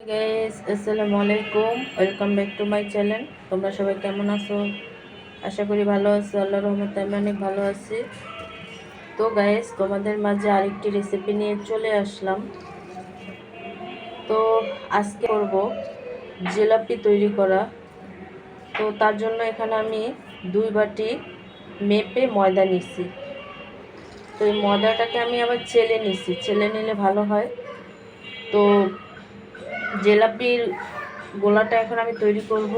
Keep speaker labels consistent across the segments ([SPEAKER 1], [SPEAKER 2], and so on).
[SPEAKER 1] Guys আসসালামু আলাইকুম, welcome back to my channel. তোমরা সবাই কেমন আছো? আশা করি ভালো আছো। আল্লাহর রহমতে আমি অনেক ভালো আছি। তো গাইস, তোমাদের মাঝে আরেকটি রেসিপি নিয়ে চলে আসলাম। তো আজকে করব জিলাপি তৈরি করা। তো তার জন্য এখানে আমি 2 বাটি মেপে ময়দা নিছি। তো এই ময়দাটাকে আমি আবার চেলে নিছি, চেলে নিলে ভালো হয়। তো জিলাপির গোলাটা এখন আমি তৈরি করব।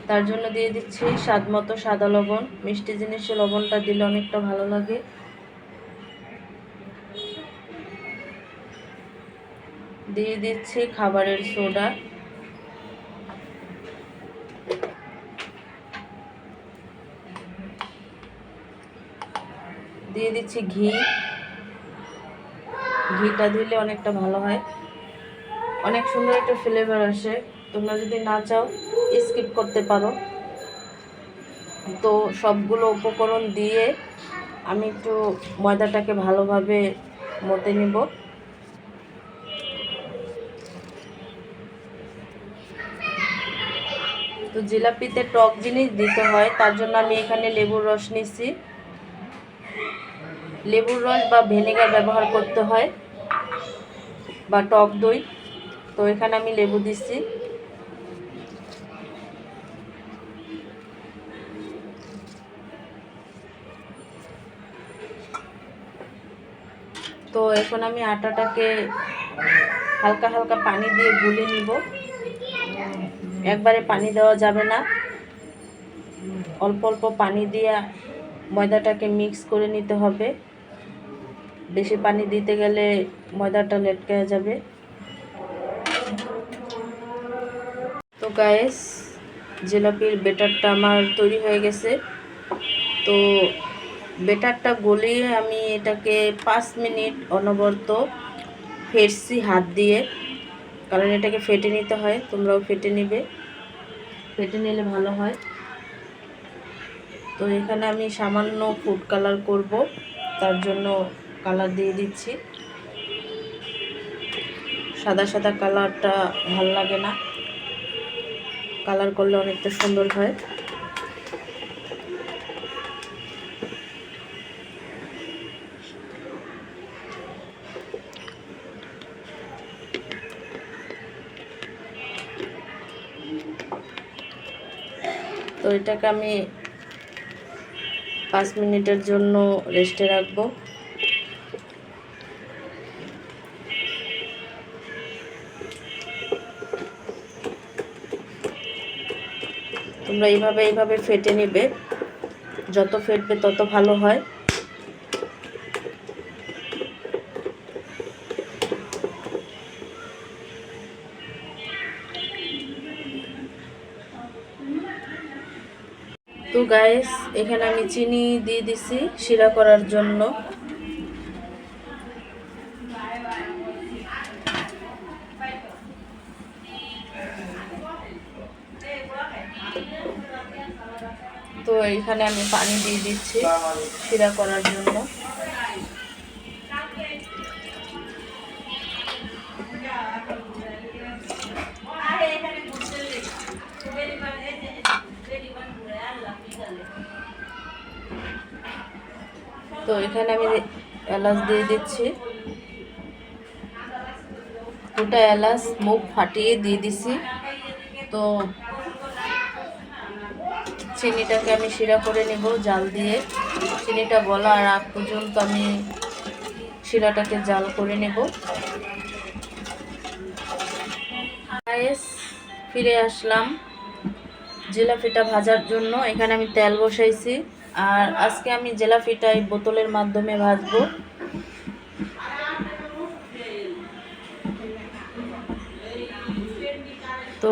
[SPEAKER 1] তার জন্য দিয়ে দিচ্ছি স্বাদ মতো সাদা লবণ। মিষ্টি জিনিসে লবণটা দিলে অনেকটা ভালো লাগে। দিয়ে দিচ্ছি খাবারের সোডা। দিয়ে দিচ্ছি ঘি। ঘিটা দিলে অনেকটা ভালো হয়, অনেক সুন্দর একটা ফ্লেভার আসে। তোমরা যদি না চাও স্কিপ করতে পারো। তো সবগুলো উপকরণ দিয়ে আমি একটু ময়দাটাকে ভালোভাবে মতে নিব। তো জিলাপিতে টক জিনিস দিতে হয়, তার জন্য আমি এখানে লেবুর রস নিছি। লেবুর রস বা ভিনেগার ব্যবহার করতে হয়, বা টক দই। তো এখানে আমি লেবু দিছি। তো এখন আমি আটাটাকে হালকা হালকা পানি দিয়ে গুলে নিব। একবারে পানি দেওয়া যাবে না, অল্প অল্প পানি দিয়ে ময়দাটাকে মিক্স করে নিতে হবে। বেশি পানি দিতে গেলে ময়দাটা লেটকে যাবে। তো গাইস, জিলাপির ব্যাটারটা আমার তৈরি হয়ে গেছে। তো ব্যাটারটা গলিয়ে আমি এটাকে 5 মিনিট অনবরত ফেটছি হাত দিয়ে, কারণ এটাকে ফেটে নিতে হয়। তোমরাও ফেটে নিবে, ফেটে নিলে ভালো হয়। তো এখানে আমি সামান্য ফুড কালার করব, তার জন্য কালার দিয়ে দিচ্ছি। সাদা সাদা কালারটা ভাল লাগে না, কালার করলে অনেকটা সুন্দর হয়। তো এটাকে আমি 5 মিনিটের জন্য রেস্টে রাখবো। তোমরা এইভাবে ফেটে নেবে, যত ফেটবে তত ভালো হয়। তো গাইস, এখানে আমি চিনি দিয়ে দিছি শিরা করার জন্য। তো এখানে আমি পানি দিয়ে দিচ্ছি শিরা করার জন্য। তো এখানে আমি এলাচ দিয়ে দিচ্ছি, দুটা এলাচ মুখ ফাটিয়ে দিয়ে দিছি। তো চিনিটাকে আমি শিরা করে নেব জাল দিয়ে। চিনিটা গলার আগ পর্যন্ত আমি শিরাটাকে জাল করে নেব। গাইস, ফিরে আসলাম জিলাপিটা ভাজার জন্য। এখানে আমি তেল বসাইছি, আর আজকে আমি জিলাপিটা এই বোতলের মাধ্যমে ভাজবো। তো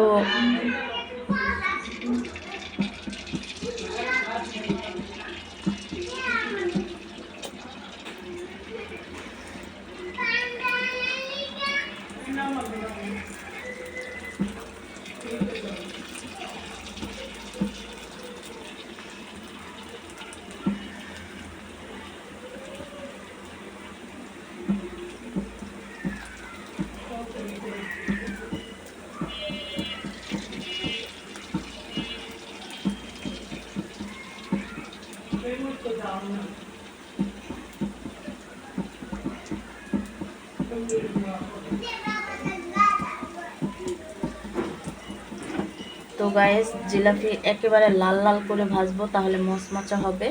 [SPEAKER 1] তো গাইস জিলাপি একেবারে লাল লাল করে ভাজবো, তাহলে মচমচা হবে।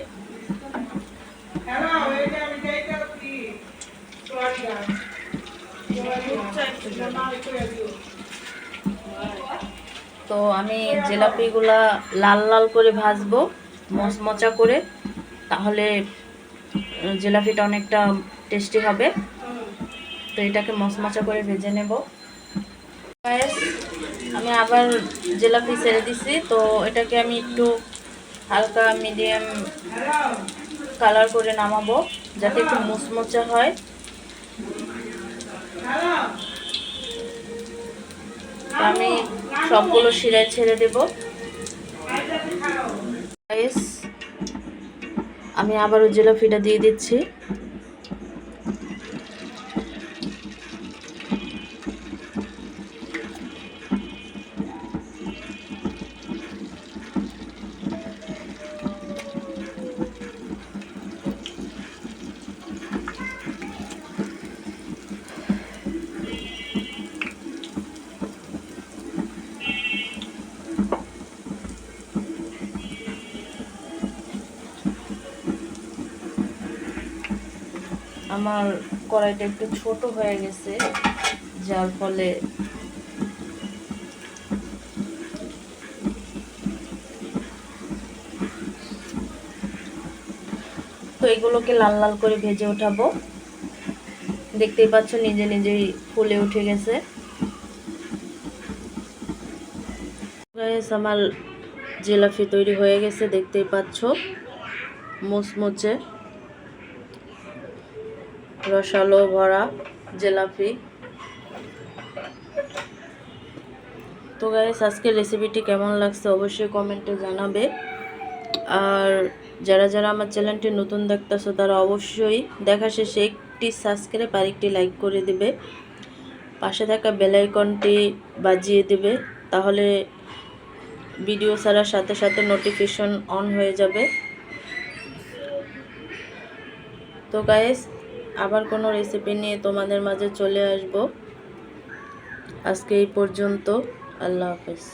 [SPEAKER 1] তো আমি জিলাপিগুলা লাল লাল করে ভাজবো মচমচা করে, তাহলে জিলাপিটা অনেকটা টেস্টি হবে। তো এটাকে মচমচা করে ভেজে নেব। আমি আবার জিলাপি ছেড়ে দিছি, তো এটাকে আমি একটু হালকা মিডিয়াম কালার করে নামাবো, যাতে একটু মুচমচা হয়। আমি সবগুলো শিরায় ছেড়ে দেব। আমি আবারও জিলাপিটা দিয়ে দিচ্ছি। আমার কড়াইটা একটু ছোট হয়ে গেছে, যার ফলে তো এগুলোকে লাল লাল করে ভেজে উঠাবো। দেখতেই পাচ্ছ নিজে নিজেই ফুলে উঠে গেছে। আমার জিলাপি তৈরি হয়ে গেছে, দেখতেই পাচ্ছ মুচমুচে রসালো ভরা জিলাপি। তো গাইস আজকের রেসিপিটি কেমন লাগছে অবশ্যই কমেন্টে জানাবে। আর যারা যারা আমার চ্যানেলটি নতুন দেখতেছো তারা অবশ্যই দেখা শেষে একটি সাবস্ক্রাইব আর একটি লাইক করে দিবে, পাশে থাকা বেল আইকনটি বাজিয়ে দিবে, তাহলে ভিডিও ছাড়ার সাথে সাথে নোটিফিকেশন অন হয়ে যাবে। তো গাইস আবার কোনো রেসিপি নিয়ে তোমাদের মাঝে চলে আসব। আজকে এই পর্যন্ত, আল্লাহ হাফেজ।